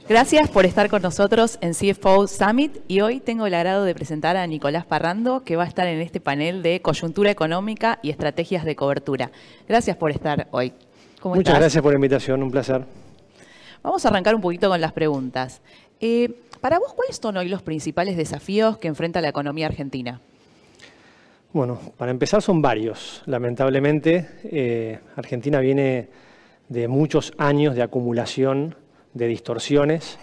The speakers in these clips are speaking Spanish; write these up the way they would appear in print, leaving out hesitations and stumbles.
Gracias por estar con nosotros en CFO Summit y hoy tengo el agrado de presentar a Nicolás Parrando, que va a estar en este panel de coyuntura económica y estrategias de cobertura. Gracias por estar hoy. ¿Cómo Muchas estás? gracias por la invitación, un placer. Vamos a arrancar un poquito con las preguntas. Para vos, ¿cuáles son hoy los principales desafíos que enfrenta la economía argentina? Bueno, para empezar son varios. Lamentablemente, Argentina viene de muchos años de acumulación de distorsiones,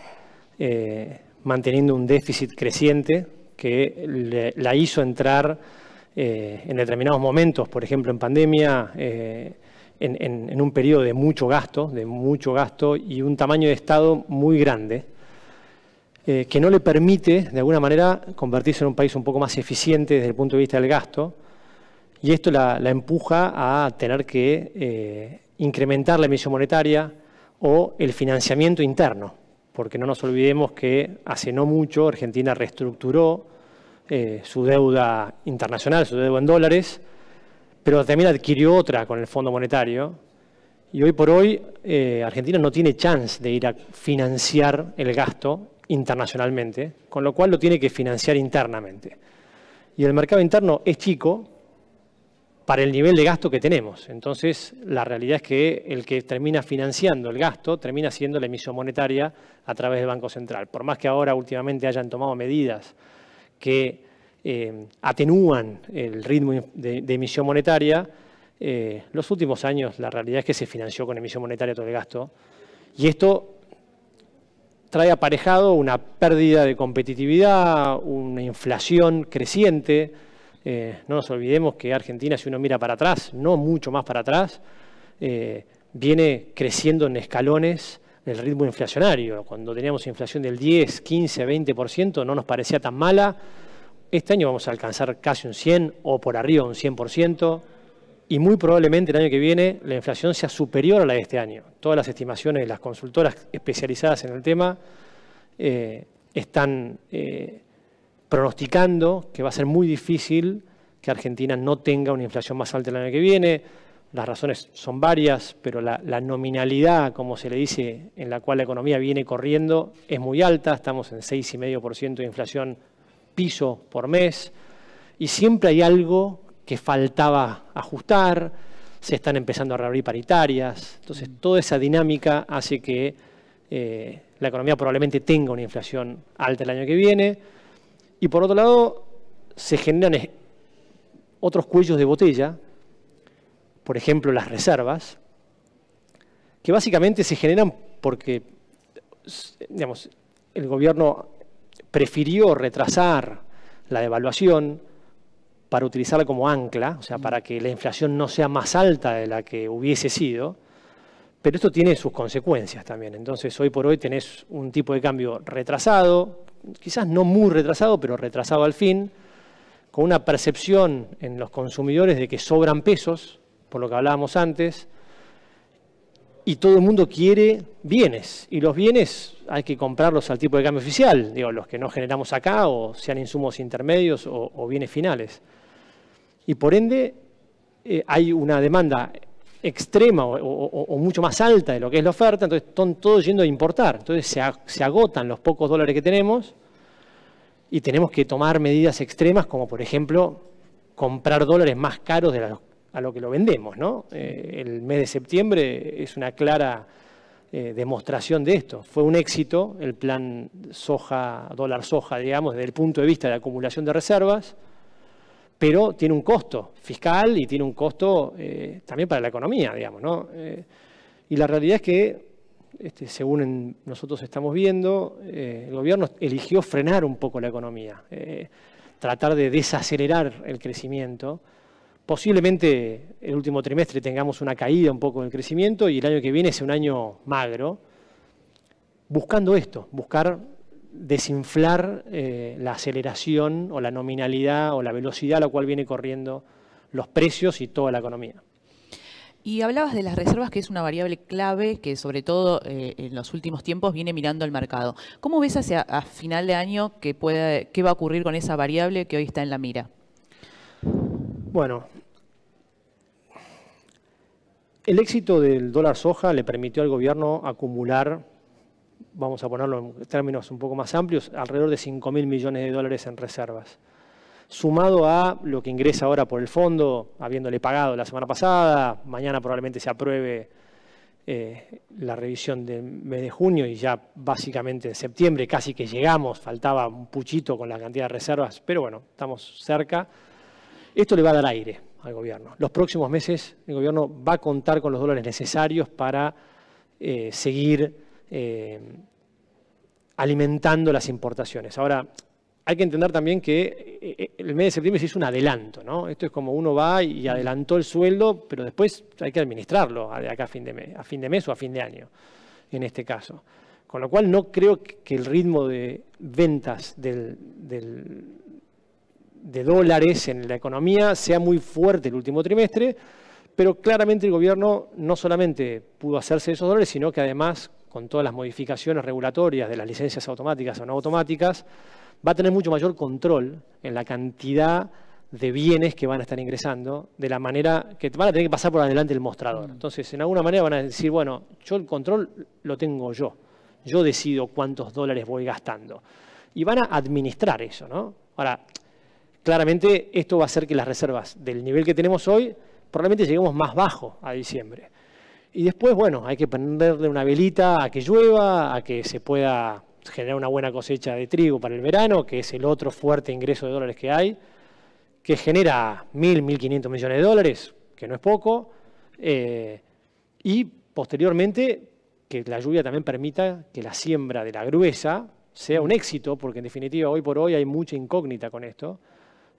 manteniendo un déficit creciente que la hizo entrar en determinados momentos, por ejemplo en pandemia, en un periodo de mucho gasto y un tamaño de Estado muy grande, que no le permite, de alguna manera, convertirse en un país un poco más eficiente desde el punto de vista del gasto, y esto la empuja a tener que incrementar la emisión monetaria o el financiamiento interno, porque no nos olvidemos que hace no mucho Argentina reestructuró su deuda internacional, su deuda en dólares, pero también adquirió otra con el Fondo Monetario, y hoy por hoy Argentina no tiene chance de ir a financiar el gasto internacionalmente, con lo cual lo tiene que financiar internamente. Y el mercado interno es chico para el nivel de gasto que tenemos. Entonces, la realidad es que el que termina financiando el gasto termina siendo la emisión monetaria a través del Banco Central. Por más que ahora últimamente hayan tomado medidas que atenúan el ritmo de emisión monetaria, los últimos años la realidad es que se financió con emisión monetaria todo el gasto. Y esto trae aparejado una pérdida de competitividad, una inflación creciente. No nos olvidemos que Argentina, si uno mira para atrás, no mucho más para atrás, viene creciendo en escalones del ritmo inflacionario. Cuando teníamos inflación del 10, 15, 20%, no nos parecía tan mala. Este año vamos a alcanzar casi un 100 o por arriba un 100%, y muy probablemente el año que viene la inflación sea superior a la de este año. Todas las estimaciones de las consultoras especializadas en el tema están pronosticando que va a ser muy difícil que Argentina no tenga una inflación más alta el año que viene. Las razones son varias, pero la nominalidad, como se le dice, en la cual la economía viene corriendo, es muy alta. Estamos en 6,5% de inflación piso por mes, y siempre hay algo que faltaba ajustar. Se están empezando a reabrir paritarias. Entonces, toda esa dinámica hace que la economía probablemente tenga una inflación alta el año que viene. Y por otro lado, se generan otros cuellos de botella, por ejemplo, las reservas, que básicamente se generan porque, digamos, el gobierno prefirió retrasar la devaluación para utilizarla como ancla, o sea, para que la inflación no sea más alta de la que hubiese sido, pero esto tiene sus consecuencias también. Entonces, hoy por hoy tenés un tipo de cambio retrasado, quizás no muy retrasado, pero retrasado al fin, con una percepción en los consumidores de que sobran pesos, por lo que hablábamos antes, y todo el mundo quiere bienes, y los bienes hay que comprarlos al tipo de cambio oficial, digo, los que no generamos acá, o sean insumos intermedios o bienes finales. Y por ende hay una demanda extrema o mucho más alta de lo que es la oferta, entonces están todos yendo a importar. Entonces se agotan los pocos dólares que tenemos y tenemos que tomar medidas extremas, como por ejemplo comprar dólares más caros a lo que lo vendemos, ¿no? El mes de septiembre es una clara demostración de esto. Fue un éxito el plan dólar soja, digamos, desde el punto de vista de acumulación de reservas, pero tiene un costo fiscal y tiene un costo también para la economía, digamos, ¿no? Y la realidad es que, según nosotros estamos viendo, el gobierno eligió frenar un poco la economía, tratar de desacelerar el crecimiento. Posiblemente el último trimestre tengamos una caída un poco del crecimiento y el año que viene sea un año magro, buscando esto, buscar desinflar la aceleración o la nominalidad o la velocidad a la cual viene corriendo los precios y toda la economía. Y hablabas de las reservas, que es una variable clave que sobre todo en los últimos tiempos viene mirando al mercado. ¿Cómo ves a final de año qué va a ocurrir con esa variable que hoy está en la mira? Bueno, el éxito del dólar soja le permitió al gobierno acumular vamos a ponerlo en términos un poco más amplios, alrededor de 5.000 millones de dólares en reservas. Sumado a lo que ingresa ahora por el fondo, habiéndole pagado la semana pasada, mañana probablemente se apruebe la revisión del mes de junio y ya básicamente en septiembre casi que llegamos, faltaba un puchito con la cantidad de reservas, pero bueno, estamos cerca. Esto le va a dar aire al gobierno. Los próximos meses el gobierno va a contar con los dólares necesarios para seguir alimentando las importaciones. Ahora, hay que entender también que el mes de septiembre se hizo un adelanto, ¿no? Esto es como uno va y adelantó el sueldo, pero después hay que administrarlo de acá a fin de mes o a fin de año, en este caso. Con lo cual no creo que el ritmo de ventas de dólares en la economía sea muy fuerte el último trimestre, pero claramente el gobierno no solamente pudo hacerse esos dólares, sino que además, con todas las modificaciones regulatorias de las licencias automáticas o no automáticas, va a tener mucho mayor control en la cantidad de bienes que van a estar ingresando, de la manera que van a tener que pasar por adelante el mostrador. Entonces, en alguna manera van a decir, bueno, yo el control lo tengo yo decido cuántos dólares voy gastando. Y van a administrar eso, ¿no? Ahora, claramente esto va a hacer que las reservas del nivel que tenemos hoy, probablemente lleguemos más bajo a diciembre. Y después, bueno, hay que prenderle una velita a que llueva, a que se pueda generar una buena cosecha de trigo para el verano, que es el otro fuerte ingreso de dólares que hay, que genera 1.500 millones de dólares, que no es poco, y posteriormente que la lluvia también permita que la siembra de la gruesa sea un éxito, porque en definitiva hoy por hoy hay mucha incógnita con esto,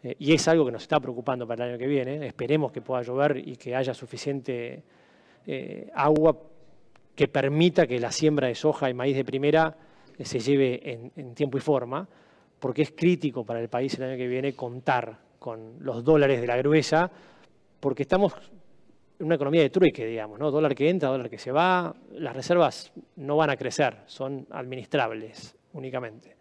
y es algo que nos está preocupando para el año que viene. Esperemos que pueda llover y que haya suficiente agua que permita que la siembra de soja y maíz de primera se lleve en tiempo y forma, porque es crítico para el país el año que viene contar con los dólares de la gruesa, porque estamos en una economía de trueque, digamos, ¿no? Dólar que entra, dólar que se va, las reservas no van a crecer, son administrables únicamente.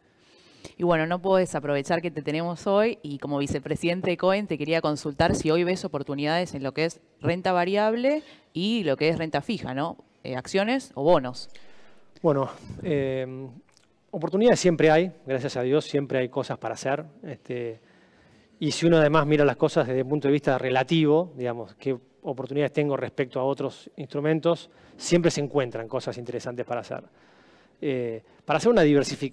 Y bueno, no puedo desaprovechar que te tenemos hoy y como vicepresidente de COEN te quería consultar si hoy ves oportunidades en lo que es renta variable y lo que es renta fija, ¿no? Acciones o bonos. Bueno, oportunidades siempre hay, gracias a Dios, siempre hay cosas para hacer. Y si uno además mira las cosas desde el punto de vista relativo, digamos, qué oportunidades tengo respecto a otros instrumentos, siempre se encuentran cosas interesantes para hacer. Para hacer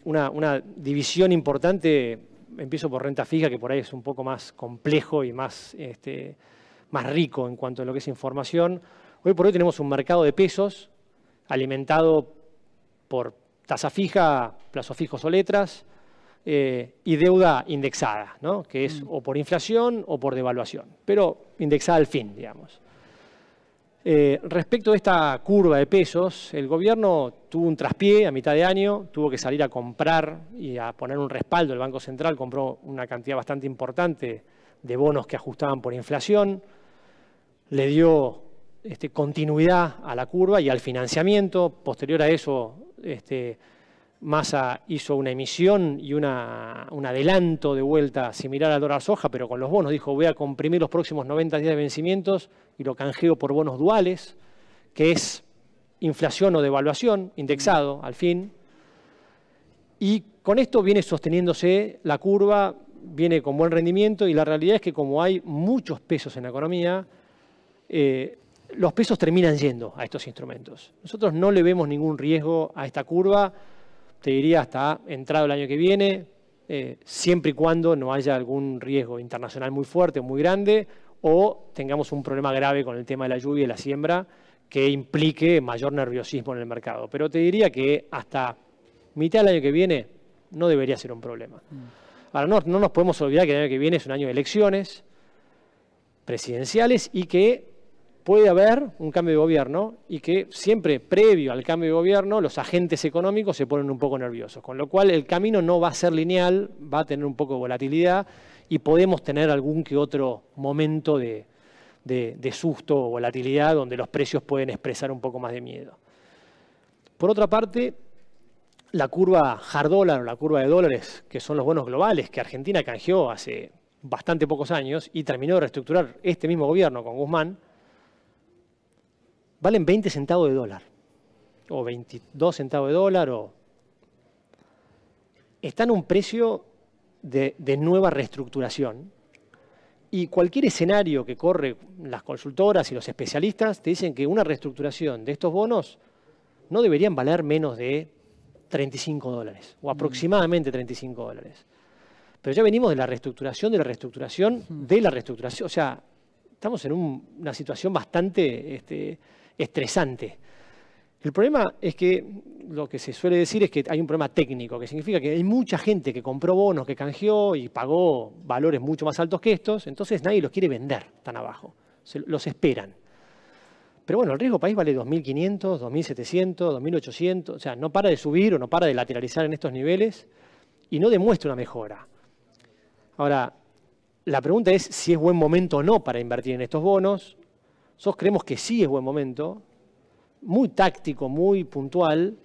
una división importante, empiezo por renta fija, que por ahí es un poco más complejo y más rico en cuanto a lo que es información. Hoy por hoy tenemos un mercado de pesos alimentado por tasa fija, plazos fijos o letras, y deuda indexada, ¿no? Que es o por inflación o por devaluación, pero indexada al fin, digamos. Respecto a esta curva de pesos, el gobierno tuvo un traspié a mitad de año, tuvo que salir a comprar y a poner un respaldo. El Banco Central compró una cantidad bastante importante de bonos que ajustaban por inflación, le dio continuidad a la curva y al financiamiento. Posterior a eso, Massa hizo una emisión y un adelanto de vuelta similar al dólar soja, pero con los bonos. Dijo, voy a comprimir los próximos 90 días de vencimientos y lo canjeo por bonos duales, que es inflación o devaluación, indexado al fin. Y con esto viene sosteniéndose la curva, viene con buen rendimiento, y la realidad es que como hay muchos pesos en la economía, los pesos terminan yendo a estos instrumentos. Nosotros no le vemos ningún riesgo a esta curva, te diría hasta entrado el año que viene, siempre y cuando no haya algún riesgo internacional muy fuerte o muy grande, o tengamos un problema grave con el tema de la lluvia y la siembra que implique mayor nerviosismo en el mercado. Pero te diría que hasta mitad del año que viene no debería ser un problema. Ahora, no nos podemos olvidar que el año que viene es un año de elecciones presidenciales y que puede haber un cambio de gobierno y que siempre previo al cambio de gobierno los agentes económicos se ponen un poco nerviosos, con lo cual el camino no va a ser lineal, va a tener un poco de volatilidad y podemos tener algún que otro momento de susto o volatilidad donde los precios pueden expresar un poco más de miedo. Por otra parte, la curva hard dólar o la curva de dólares, que son los bonos globales que Argentina canjeó hace bastante pocos años y terminó de reestructurar este mismo gobierno con Guzmán, valen 20 centavos de dólar, o 22 centavos de dólar, o está en un precio de nueva reestructuración. Y cualquier escenario que corre las consultoras y los especialistas te dicen que una reestructuración de estos bonos no deberían valer menos de $35 o aproximadamente $35. Pero ya venimos de la reestructuración, de la reestructuración, de la reestructuración. O sea, estamos en una situación bastante estresante. El problema es que lo que se suele decir es que hay un problema técnico, que significa que hay mucha gente que compró bonos, que canjeó y pagó valores mucho más altos que estos, entonces nadie los quiere vender tan abajo, los esperan. Pero bueno, el riesgo país vale 2.500, 2.700, 2.800, o sea, no para de subir o no para de lateralizar en estos niveles y no demuestra una mejora. Ahora, la pregunta es si es buen momento o no para invertir en estos bonos. Nosotros creemos que sí es buen momento, muy táctico, muy puntual,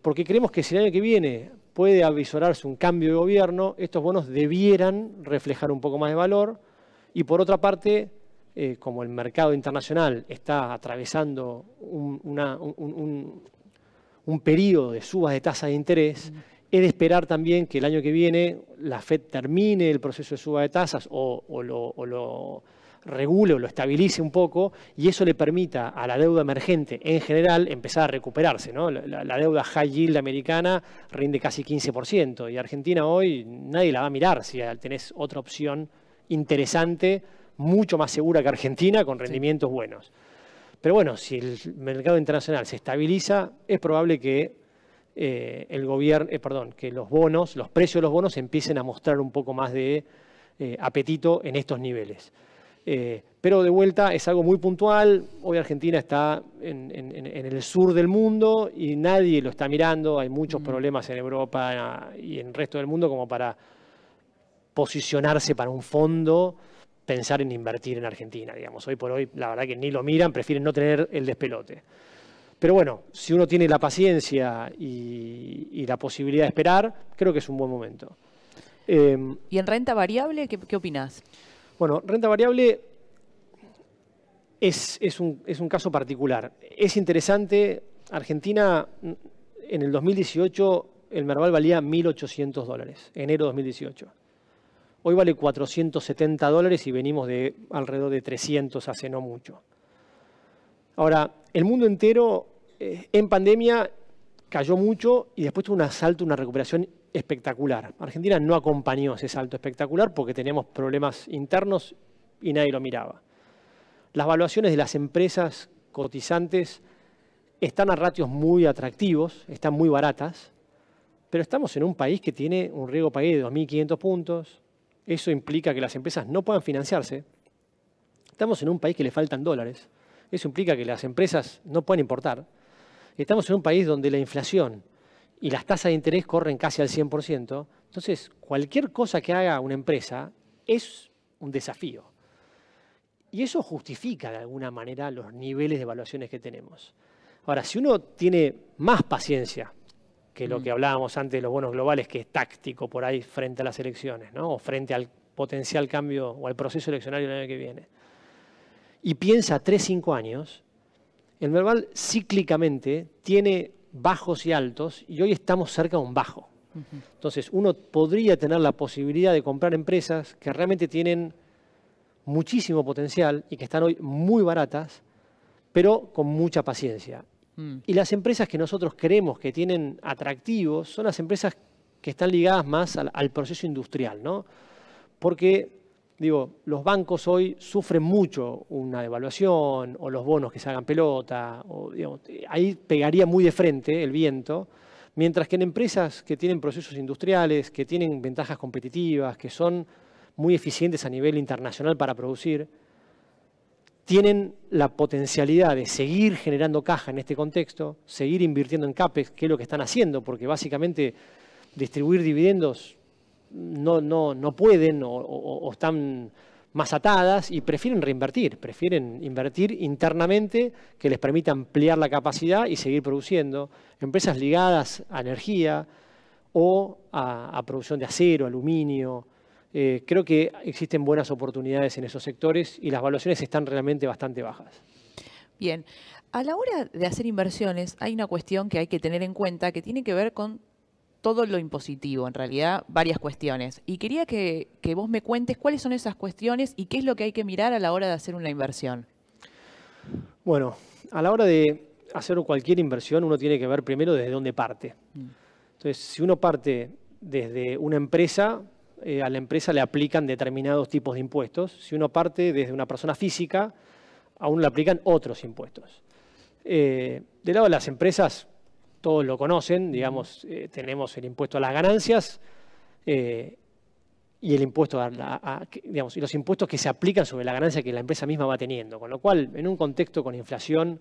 porque creemos que si el año que viene puede avisorarse un cambio de gobierno, estos bonos debieran reflejar un poco más de valor y por otra parte, como el mercado internacional está atravesando un periodo de subas de tasa de interés, es de esperar también que el año que viene la Fed termine el proceso de suba de tasas o lo regule o lo estabilice un poco y eso le permita a la deuda emergente en general empezar a recuperarse, ¿no? La deuda high yield americana rinde casi 15% y Argentina hoy nadie la va a mirar si tenés otra opción interesante, mucho más segura que Argentina, con rendimientos buenos. Pero bueno, si el mercado internacional se estabiliza, es probable que que los bonos, los precios de los bonos empiecen a mostrar un poco más de apetito en estos niveles. Pero de vuelta es algo muy puntual. Hoy Argentina está en el sur del mundo y nadie lo está mirando. Hay muchos problemas en Europa y en el resto del mundo como para posicionarse para un fondo, pensar en invertir en Argentina, digamos. Hoy por hoy, la verdad que ni lo miran, prefieren no tener el despelote. Pero bueno, si uno tiene la paciencia y la posibilidad de esperar, creo que es un buen momento. ¿Y en renta variable qué opinás? Bueno, renta variable es un caso particular. Es interesante, Argentina en el 2018 el Merval valía $1.800, enero de 2018. Hoy vale $470 y venimos de alrededor de 300 hace no mucho. Ahora, el mundo entero en pandemia cayó mucho y después tuvo un salto, una recuperación espectacular. Argentina no acompañó ese salto espectacular porque teníamos problemas internos y nadie lo miraba. Las valuaciones de las empresas cotizantes están a ratios muy atractivos, están muy baratas, pero estamos en un país que tiene un riesgo país de 2.500 puntos. Eso implica que las empresas no puedan financiarse. Estamos en un país que le faltan dólares. Eso implica que las empresas no pueden importar. Estamos en un país donde la inflación y las tasas de interés corren casi al 100%. Entonces, cualquier cosa que haga una empresa es un desafío. Y eso justifica de alguna manera los niveles de evaluaciones que tenemos. Ahora, si uno tiene más paciencia que lo que hablábamos antes de los bonos globales, que es táctico por ahí frente a las elecciones, ¿no? O frente al potencial cambio o al proceso eleccionario del año que viene, y piensa 3-5 años, el Merval cíclicamente tiene bajos y altos y hoy estamos cerca de un bajo. Entonces, uno podría tener la posibilidad de comprar empresas que realmente tienen muchísimo potencial y que están hoy muy baratas, pero con mucha paciencia. Y las empresas que nosotros creemos que tienen atractivos son las empresas que están ligadas más al proceso industrial, ¿no? Porque, digo, los bancos hoy sufren mucho una devaluación o los bonos que se hagan pelota, o, digamos, ahí pegaría muy de frente el viento, mientras que en empresas que tienen procesos industriales, que tienen ventajas competitivas, que son muy eficientes a nivel internacional para producir, tienen la potencialidad de seguir generando caja en este contexto, seguir invirtiendo en CAPEX, que es lo que están haciendo, porque básicamente distribuir dividendos no pueden o están más atadas y prefieren invertir internamente que les permita ampliar la capacidad y seguir produciendo. Empresas ligadas a energía o a producción de acero, aluminio. Creo que existen buenas oportunidades en esos sectores y las valuaciones están realmente bastante bajas. Bien, a la hora de hacer inversiones hay una cuestión que hay que tener en cuenta que tiene que ver con todo lo impositivo, en realidad varias cuestiones. Y quería que vos me cuentes cuáles son esas cuestiones y qué es lo que hay que mirar a la hora de hacer una inversión. Bueno, a la hora de hacer cualquier inversión uno tiene que ver primero desde dónde parte. Entonces, si uno parte desde una empresa, a la empresa le aplican determinados tipos de impuestos. Si uno parte desde una persona física, a uno le aplican otros impuestos. Del lado de las empresas, todos lo conocen, digamos, tenemos el impuesto a las ganancias y el impuesto digamos, y los impuestos que se aplican sobre la ganancia que la empresa misma va teniendo. Con lo cual, en un contexto con inflación,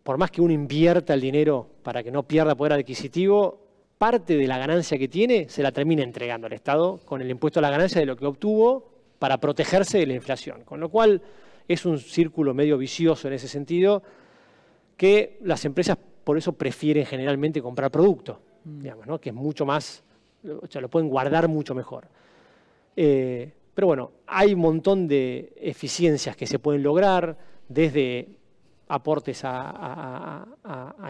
por más que uno invierta el dinero para que no pierda poder adquisitivo, parte de la ganancia que tiene se la termina entregando al Estado con el impuesto a la ganancia de lo que obtuvo para protegerse de la inflación. Con lo cual es un círculo medio vicioso en ese sentido que las empresas por eso prefieren generalmente comprar producto, digamos, ¿no? Que es mucho más, o sea, lo pueden guardar mucho mejor. Pero bueno, hay un montón de eficiencias que se pueden lograr desde aportes a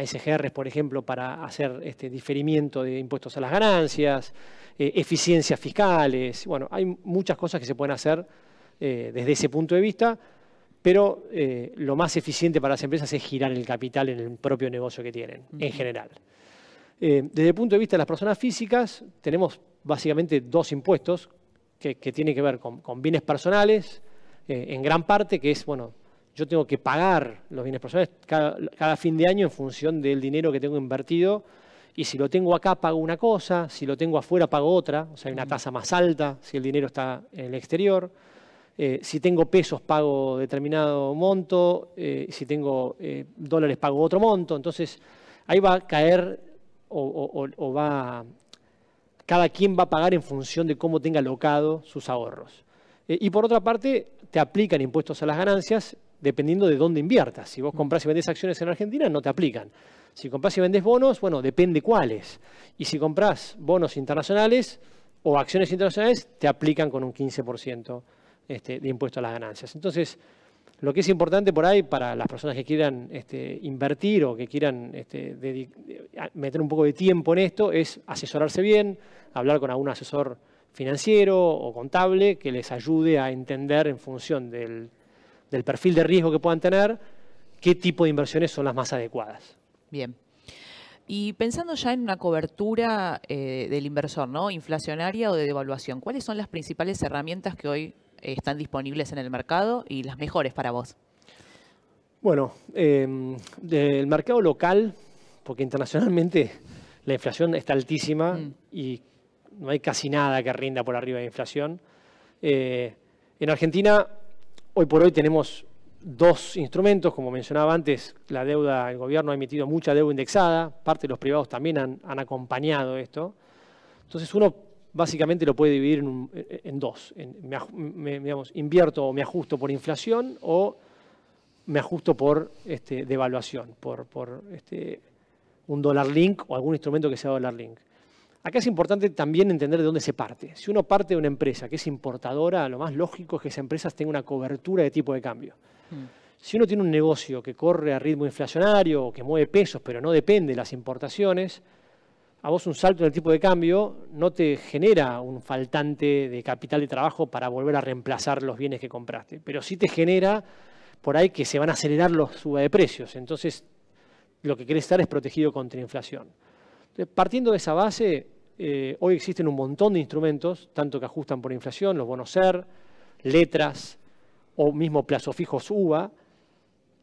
SGRs, por ejemplo, para hacer diferimiento de impuestos a las ganancias, eficiencias fiscales. Bueno, hay muchas cosas que se pueden hacer desde ese punto de vista, pero lo más eficiente para las empresas es girar el capital en el propio negocio que tienen, en general. Desde el punto de vista de las personas físicas, tenemos básicamente dos impuestos que tienen que ver con bienes personales, en gran parte, que es, bueno, yo tengo que pagar los bienes personales cada fin de año en función del dinero que tengo invertido, y si lo tengo acá pago una cosa, si lo tengo afuera pago otra, o sea, hay una tasa más alta si el dinero está en el exterior. Si tengo pesos pago determinado monto, si tengo dólares pago otro monto. Entonces, ahí va a caer cada quien va a pagar en función de cómo tenga alocado sus ahorros. Y por otra parte, te aplican impuestos a las ganancias dependiendo de dónde inviertas. Si vos comprás y vendés acciones en Argentina, no te aplican. Si comprás y vendés bonos, bueno, depende cuáles. Y si comprás bonos internacionales o acciones internacionales, te aplican con un 15% de impuesto a las ganancias. Entonces, lo que es importante por ahí para las personas que quieran invertir o que quieran meter un poco de tiempo en esto es asesorarse bien, hablar con algún asesor financiero o contable que les ayude a entender en función del perfil de riesgo que puedan tener qué tipo de inversiones son las más adecuadas. Bien. Y pensando ya en una cobertura del inversor, ¿no? Inflacionaria o de devaluación, ¿cuáles son las principales herramientas que hoy están disponibles en el mercado y las mejores para vos? Bueno, del mercado local, porque internacionalmente la inflación está altísima y no hay casi nada que rinda por arriba de la inflación. En Argentina, hoy por hoy tenemos dos instrumentos, como mencionaba antes, la deuda, el gobierno ha emitido mucha deuda indexada, parte de los privados también han acompañado esto. Entonces uno básicamente lo puede dividir en dos, digamos, invierto o me ajusto por inflación o me ajusto por devaluación, por un dólar link o algún instrumento que sea dólar link. Acá es importante también entender de dónde se parte. Si uno parte de una empresa que es importadora, lo más lógico es que esa empresa tenga una cobertura de tipo de cambio. Si uno tiene un negocio que corre a ritmo inflacionario o que mueve pesos, pero no depende de las importaciones, a vos un salto en el tipo de cambio no te genera un faltante de capital de trabajo para volver a reemplazar los bienes que compraste, pero sí te genera por ahí que se van a acelerar los suba de precios. Entonces, lo que querés estar es protegido contra inflación. Entonces, partiendo de esa base, hoy existen un montón de instrumentos, tanto que ajustan por inflación, los bonos SER, letras o mismo plazo fijos UVA,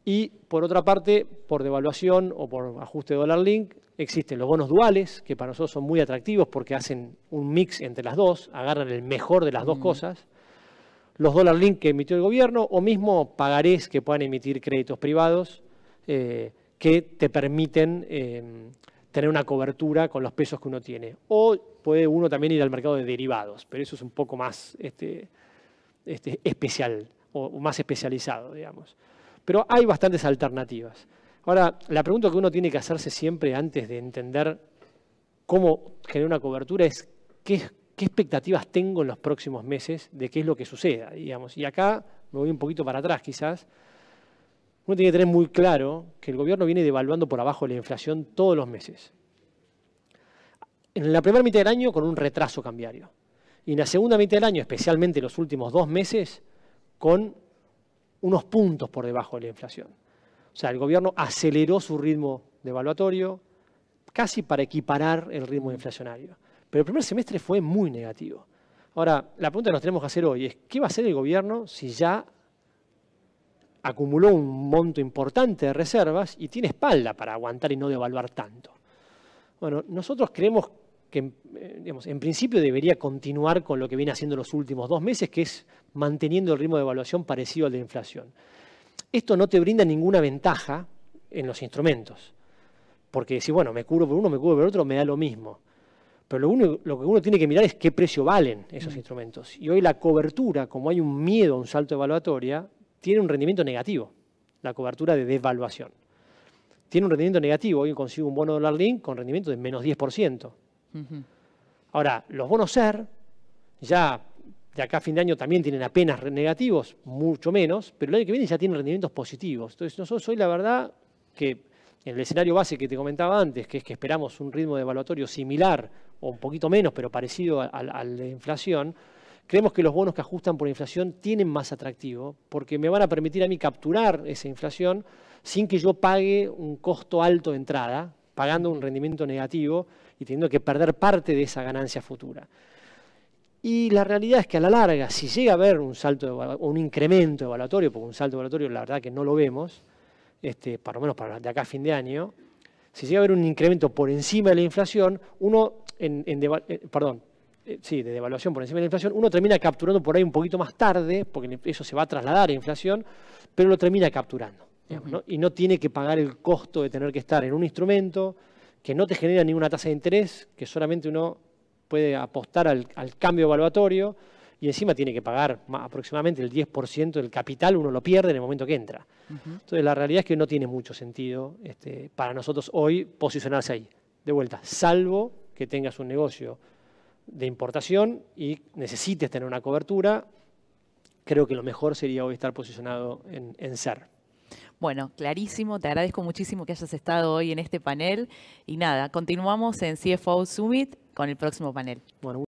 y por otra parte, por devaluación o por ajuste dólar link, existen los bonos duales, que para nosotros son muy atractivos porque hacen un mix entre las dos, agarran el mejor de las dos cosas. Los dólar link que emitió el gobierno o mismo pagarés que puedan emitir créditos privados que te permiten tener una cobertura con los pesos que uno tiene. O puede uno también ir al mercado de derivados, pero eso es un poco más especial o más especializado, digamos. Pero hay bastantes alternativas. Ahora, la pregunta que uno tiene que hacerse siempre antes de entender cómo generar una cobertura es qué expectativas tengo en los próximos meses de qué es lo que suceda, digamos. Y acá me voy un poquito para atrás quizás. Uno tiene que tener muy claro que el gobierno viene devaluando por abajo la inflación todos los meses. en la primera mitad del año con un retraso cambiario. Y en la segunda mitad del año, especialmente los últimos 2 meses, con unos puntos por debajo de la inflación. O sea, el gobierno aceleró su ritmo devaluatorio casi para equiparar el ritmo inflacionario. Pero el primer semestre fue muy negativo. Ahora, la pregunta que nos tenemos que hacer hoy es, ¿qué va a hacer el gobierno si ya acumuló un monto importante de reservas y tiene espalda para aguantar y no devaluar tanto? Bueno, nosotros creemos que, digamos, en principio debería continuar con lo que viene haciendo los últimos 2 meses, que es manteniendo el ritmo de evaluación parecido al de inflación. Esto no te brinda ninguna ventaja en los instrumentos, porque si, bueno, me cubro por uno, me cubro por otro, me da lo mismo. Pero lo que uno tiene que mirar es qué precio valen esos instrumentos. Y hoy la cobertura, como hay un miedo a un salto de evaluatoria, tiene un rendimiento negativo, la cobertura de devaluación. Tiene un rendimiento negativo, hoy consigo un bono dólar link con rendimiento de menos 10%. Ahora, los bonos SER, ya de acá a fin de año también tienen apenas negativos, mucho menos, pero el año que viene ya tienen rendimientos positivos. Entonces, nosotros hoy la verdad que en el escenario base que te comentaba antes, que es que esperamos un ritmo de evaluatorio similar o un poquito menos, pero parecido al de inflación, creemos que los bonos que ajustan por inflación tienen más atractivo porque me van a permitir a mí capturar esa inflación sin que yo pague un costo alto de entrada, pagando un rendimiento negativo y teniendo que perder parte de esa ganancia futura. Y la realidad es que a la larga, si llega a haber un salto o un incremento evaluatorio, porque un salto evaluatorio la verdad que no lo vemos, por lo menos para de acá a fin de año, si llega a haber un incremento por encima de la inflación, de devaluación por encima de la inflación, uno termina capturando por ahí un poquito más tarde, porque eso se va a trasladar a inflación, pero lo termina capturando, digamos, ¿no? Y no tiene que pagar el costo de tener que estar en un instrumento que no te genera ninguna tasa de interés, que solamente uno puede apostar al cambio evaluatorio y encima tiene que pagar aproximadamente el 10% del capital, uno lo pierde en el momento que entra. Entonces la realidad es que no tiene mucho sentido para nosotros hoy posicionarse ahí. De vuelta, salvo que tengas un negocio de importación y necesites tener una cobertura, creo que lo mejor sería hoy estar posicionado en SER. Bueno, clarísimo, te agradezco muchísimo que hayas estado hoy en este panel y nada, continuamos en CFO Summit con el próximo panel. Bueno,